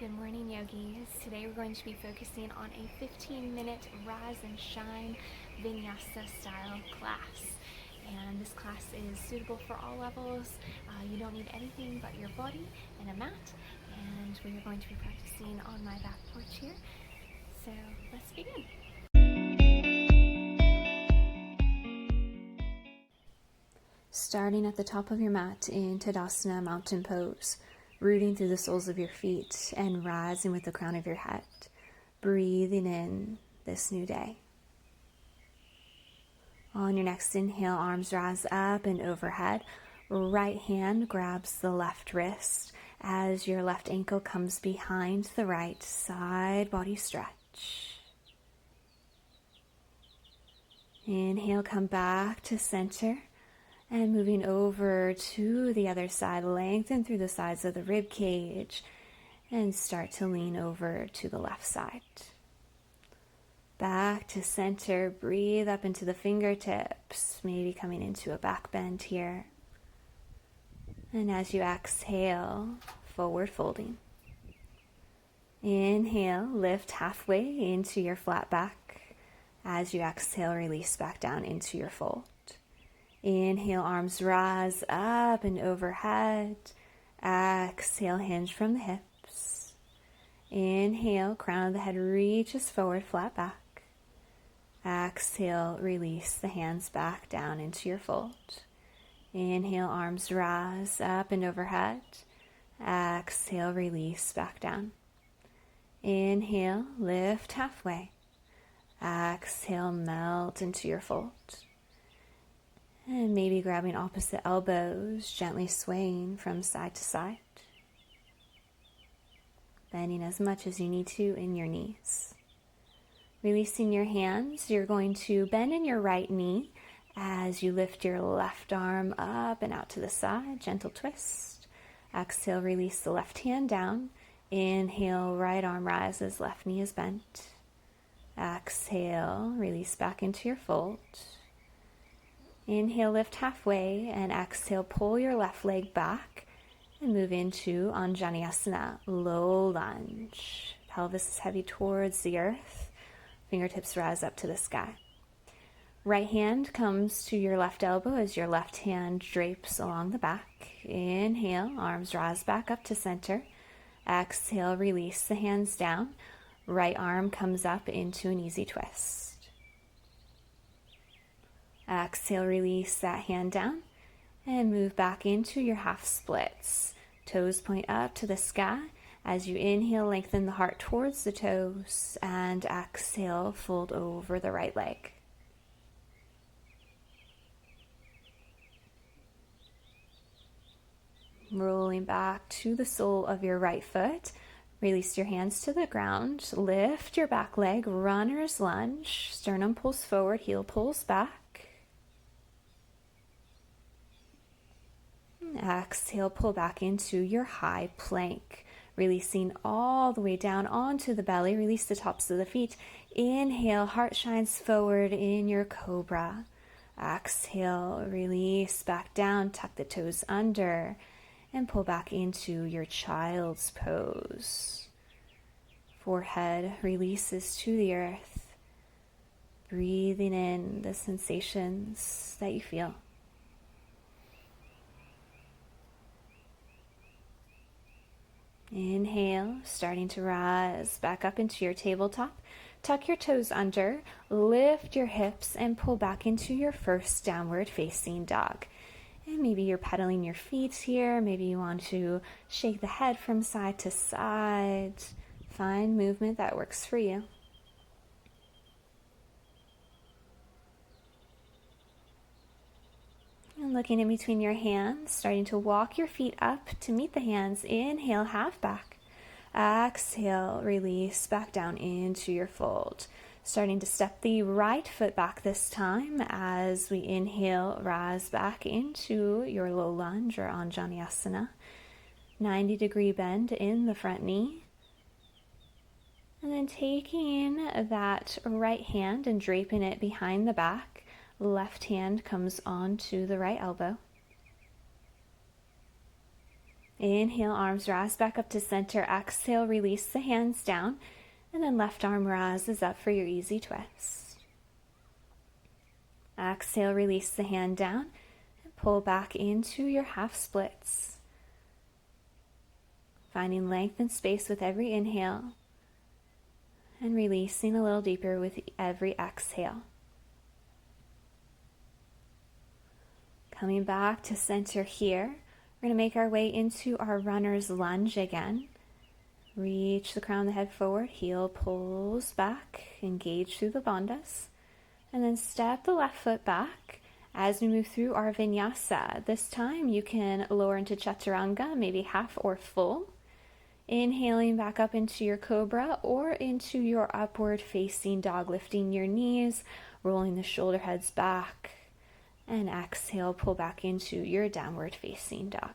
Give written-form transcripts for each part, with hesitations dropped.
Good morning, yogis. Today we're going to be focusing on a 15-minute rise and shine vinyasa style class. And this class is suitable for all levels. You don't need anything but your body and a mat. And we are going to be practicing on my back porch here. So let's begin. Starting at the top of your mat in Tadasana mountain pose, rooting through the soles of your feet and rising with the crown of your head, breathing in this new day. On your next inhale, arms rise up and overhead. Right hand grabs the left wrist as your left ankle comes behind the right, side body stretch. Inhale, come back to center. And moving over to the other side, lengthen through the sides of the rib cage and start to lean over to the left side. Back to center, breathe up into the fingertips, maybe coming into a back bend here. And as you exhale, forward folding. Inhale, lift halfway into your flat back. As you exhale, release back down into your fold. Inhale, arms rise up and overhead. Exhale, hinge from the hips. Inhale, crown of the head reaches forward, flat back. Exhale, release the hands back down into your fold. Inhale, arms rise up and overhead. Exhale, release back down. Inhale, lift halfway. Exhale, melt into your fold. And maybe grabbing opposite elbows, gently swaying from side to side. Bending as much as you need to in your knees. Releasing your hands, you're going to bend in your right knee as you lift your left arm up and out to the side, gentle twist. Exhale, release the left hand down. Inhale, right arm rises, left knee is bent. Exhale, release back into your fold. Inhale, lift halfway, and exhale, pull your left leg back and move into Anjaneyasana, low lunge. Pelvis is heavy towards the earth. Fingertips rise up to the sky. Right hand comes to your left elbow as your left hand drapes along the back. Inhale, arms rise back up to center. Exhale, release the hands down. Right arm comes up into an easy twist. Exhale, release that hand down and move back into your half splits. Toes point up to the sky. As you inhale, lengthen the heart towards the toes, and exhale, fold over the right leg. Rolling back to the sole of your right foot. Release your hands to the ground. Lift your back leg, runner's lunge. Sternum pulls forward, heel pulls back. Exhale, pull back into your high plank, releasing all the way down onto the belly. Release the tops of the feet. Inhale, heart shines forward in your cobra. Exhale, release back down, tuck the toes under, and pull back into your child's pose. Forehead releases to the earth, breathing in the sensations that you feel. Inhale, starting to rise back up into your tabletop. Tuck your toes under, lift your hips, and pull back into your first downward facing dog. And maybe you're pedaling your feet here. Maybe you want to shake the head from side to side. Find movement that works for you. And looking in between your hands, starting to walk your feet up to meet the hands. Inhale, half back. Exhale, release back down into your fold. Starting to step the right foot back this time as we inhale, rise back into your low lunge or Anjaneyasana. 90-degree bend in the front knee. And then taking that right hand and draping it behind the back. Left hand comes onto the right elbow. Inhale, arms rise back up to center. Exhale, release the hands down. And then left arm rises up for your easy twist. Exhale, release the hand down. And pull back into your half splits. Finding length and space with every inhale. And releasing a little deeper with every exhale. Coming back to center here. We're going to make our way into our runner's lunge again. Reach the crown of the head forward, heel pulls back, engage through the bandhas, and then step the left foot back as we move through our vinyasa. This time you can lower into chaturanga, maybe half or full. Inhaling back up into your cobra or into your upward facing dog, lifting your knees, rolling the shoulder heads back, and exhale, pull back into your downward facing dog.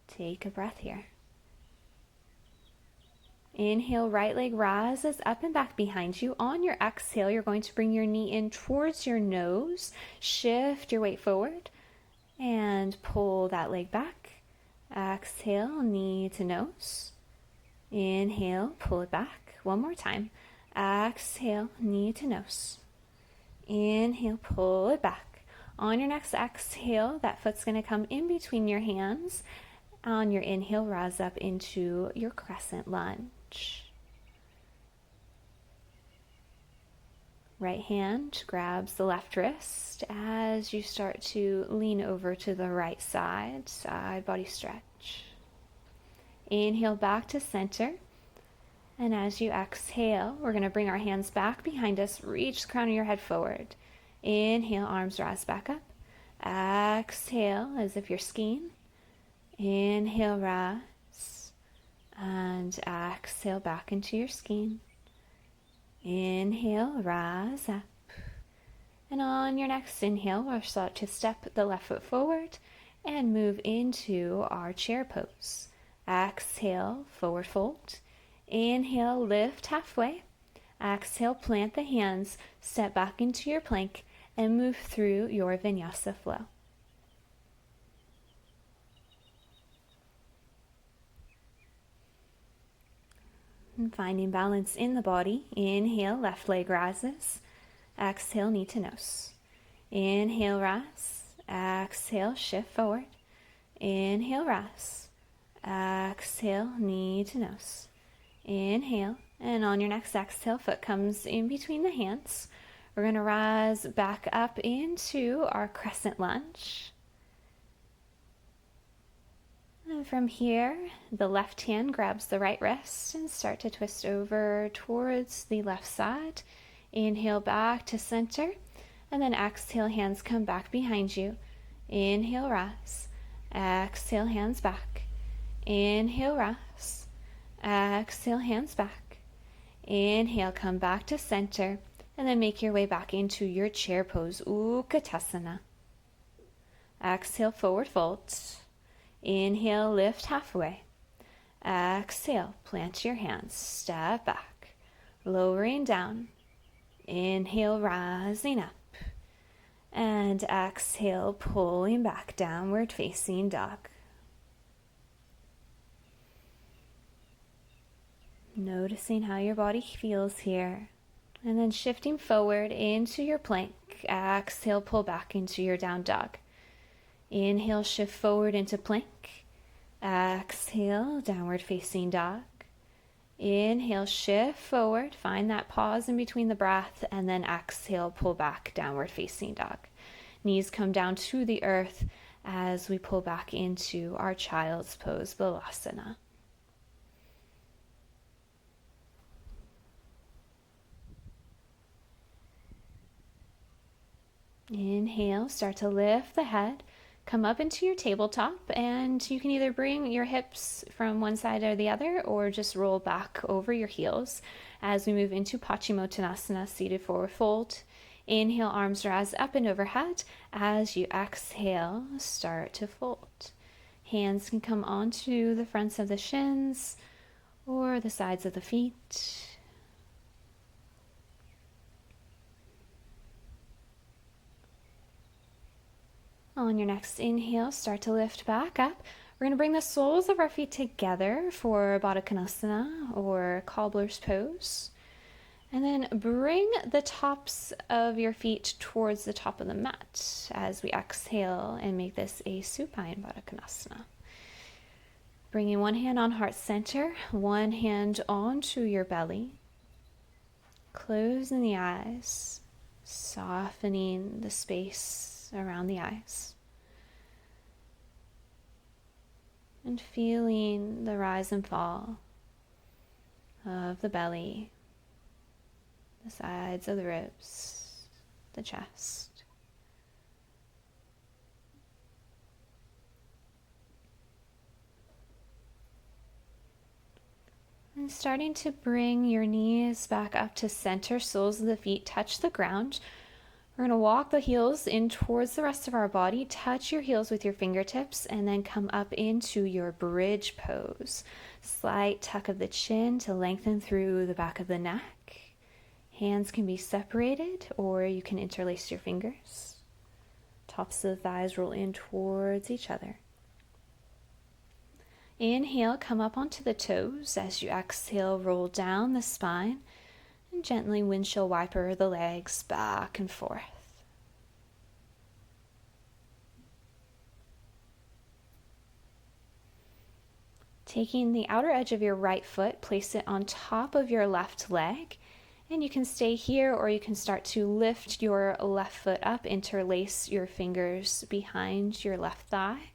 Take a breath here. Inhale, right leg rises up and back behind you. On your exhale, you're going to bring your knee in towards your nose. Shift your weight forward and pull that leg back. Exhale, knee to nose. Inhale, pull it back. One more time. Exhale, knee to nose. Inhale, pull it back. On your next exhale, that foot's going to come in between your hands. On your inhale, rise up into your crescent lunge. Right hand grabs the left wrist as you start to lean over to the right side, side body stretch. Inhale back to center. And as you exhale, we're going to bring our hands back behind us, reach the crown of your head forward. Inhale, arms rise back up. Exhale, as if you're skiing. Inhale, rise. And exhale, back into your skiing. Inhale, rise up. And on your next inhale, we'll start to step the left foot forward and move into our chair pose. Exhale, forward fold. Inhale, lift halfway. Exhale, plant the hands, step back into your plank, and move through your vinyasa flow. And finding balance in the body. Inhale, left leg rises. Exhale, knee to nose. Inhale, rise. Exhale, shift forward. Inhale, rise. Exhale, knee to nose. Inhale, and on your next exhale, foot comes in between the hands. We're going to rise back up into our crescent lunge. And from here, the left hand grabs the right wrist and start to twist over towards the left side. Inhale back to center, and then exhale, hands come back behind you. Inhale, rise. Exhale, hands back. Inhale, rise. Exhale, hands back. Inhale, come back to center, and then make your way back into your chair pose, Utkatasana. Exhale, forward fold. Inhale, lift halfway. Exhale, plant your hands, step back, lowering down. Inhale, rising up. And exhale, pulling back, downward facing dog. Noticing how your body feels here. And then shifting forward into your plank. Exhale, pull back into your down dog. Inhale, shift forward into plank. Exhale, downward facing dog. Inhale, shift forward. Find that pause in between the breath. And then exhale, pull back, downward facing dog. Knees come down to the earth as we pull back into our child's pose, Balasana. Inhale, start to lift the head, come up into your tabletop, and you can either bring your hips from one side or the other, or just roll back over your heels as we move into Paschimottanasana, seated forward fold. Inhale, arms rise up and overhead. As you exhale, start to fold. Hands can come onto the fronts of the shins or the sides of the feet. On your next inhale, start to lift back up. We're going to bring the soles of our feet together for Baddha Konasana or cobbler's pose. And then bring the tops of your feet towards the top of the mat as we exhale and make this a supine Baddha Konasana. Bringing one hand on heart center, one hand onto your belly. Closing the eyes, softening the space around the eyes. And feeling the rise and fall of the belly, the sides of the ribs, the chest. And starting to bring your knees back up to center, soles of the feet touch the ground. We're going to walk the heels in towards the rest of our body. Touch your heels with your fingertips and then come up into your bridge pose. Slight tuck of the chin to lengthen through the back of the neck. Hands can be separated or you can interlace your fingers. Tops of the thighs roll in towards each other. Inhale, come up onto the toes. As you exhale, roll down the spine and gently windshield wiper the legs back and forth. Taking the outer edge of your right foot, place it on top of your left leg. And you can stay here or you can start to lift your left foot up, interlace your fingers behind your left thigh.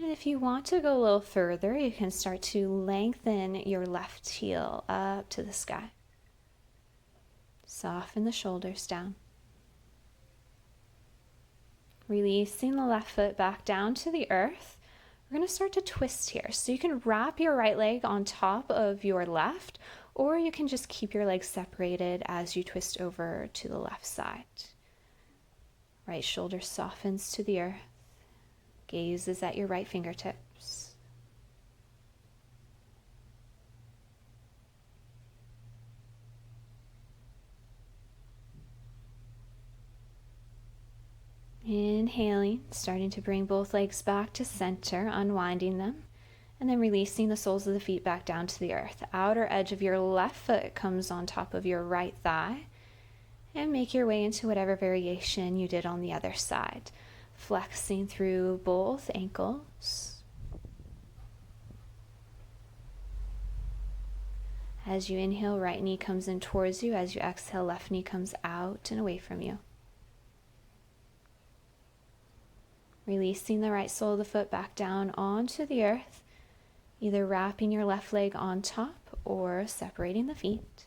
And if you want to go a little further, you can start to lengthen your left heel up to the sky. Soften the shoulders down. Releasing the left foot back down to the earth. We're going to start to twist here. So you can wrap your right leg on top of your left, or you can just keep your legs separated as you twist over to the left side. Right shoulder softens to the earth. Gaze is at your right fingertips. Inhaling, starting to bring both legs back to center, unwinding them, and then releasing the soles of the feet back down to the earth. The outer edge of your left foot comes on top of your right thigh, and make your way into whatever variation you did on the other side. Flexing through both ankles. As you inhale, right knee comes in towards you. As you exhale, left knee comes out and away from you. Releasing the right sole of the foot back down onto the earth, either wrapping your left leg on top or separating the feet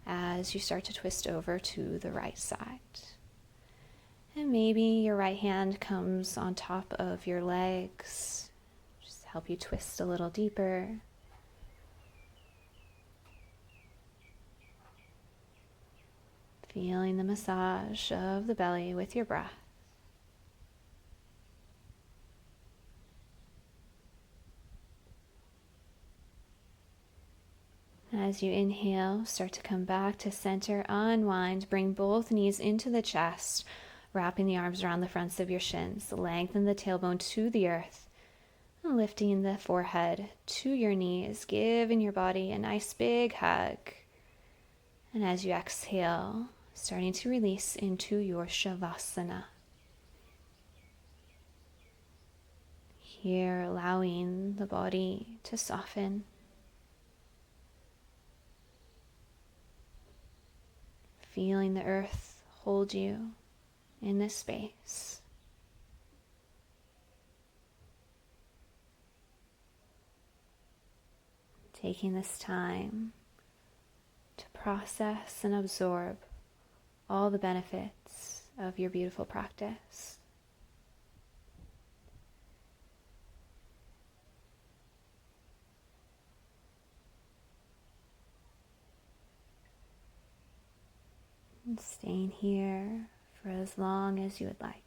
as you start to twist over to the right side. And maybe your right hand comes on top of your legs. Just help you twist a little deeper. Feeling the massage of the belly with your breath. As you inhale, start to come back to center, unwind, bring both knees into the chest, wrapping the arms around the fronts of your shins. Lengthen the tailbone to the earth, and lifting the forehead to your knees, giving your body a nice big hug. And as you exhale, starting to release into your Savasana. Here, allowing the body to soften. Feeling the earth hold you in this space. Taking this time to process and absorb all the benefits of your beautiful practice. And staying here for as long as you would like.